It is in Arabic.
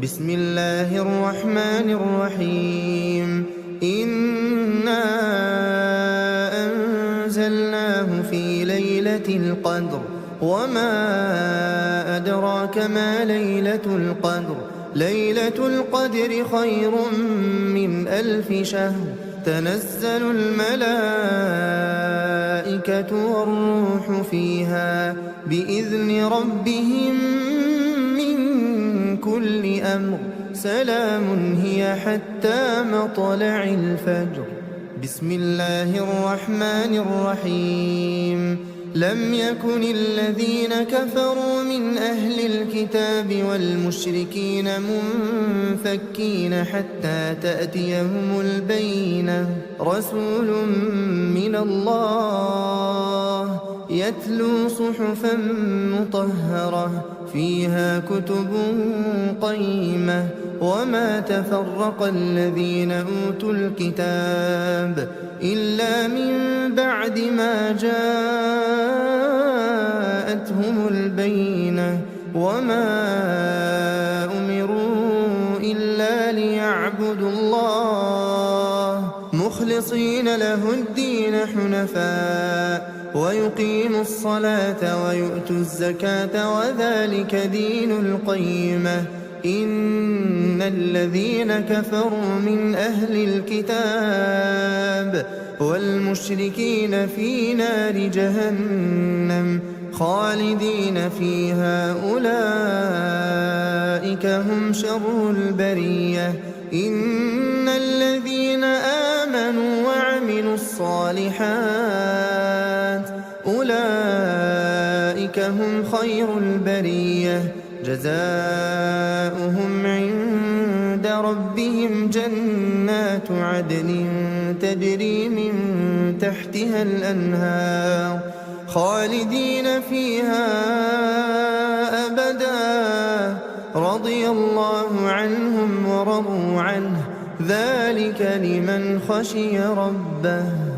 بسم الله الرحمن الرحيم إنا أنزلناه في ليلة القدر وما أدراك ما ليلة القدر ليلة القدر خير من 1000 شهر تنزل الملائكة والروح فيها بإذن ربهم من كل أمر سلام هي حتى مطلع الفجر. بسم الله الرحمن الرحيم لم يكن الذين كفروا من أهل الكتاب والمشركين منفكين حتى تأتيهم البينة رسول من الله يتلو صحفا مطهرة فيها كتب قيمة وما تفرق الذين أوتوا الكتاب إلا من بعد ما جاءتهم البينة وما أمروا إلا ليعبدوا الله مخلصين له الدين حنفاء ويقيموا الصلاة ويؤتوا الزكاة وذلك دين القيمة إن الذين كفروا من أهل الكتاب والمشركين في نار جهنم خالدين فيها أولئك هم شر البرية إن الذين آمنوا وعملوا الصالحات أولئك هم خير البرية جزاؤهم عند ربهم جنات عدن تجري من تحتها الأنهار خالدين فيها أبدا رضي الله عنهم ورضوا عنه ذلك لمن خشي ربه.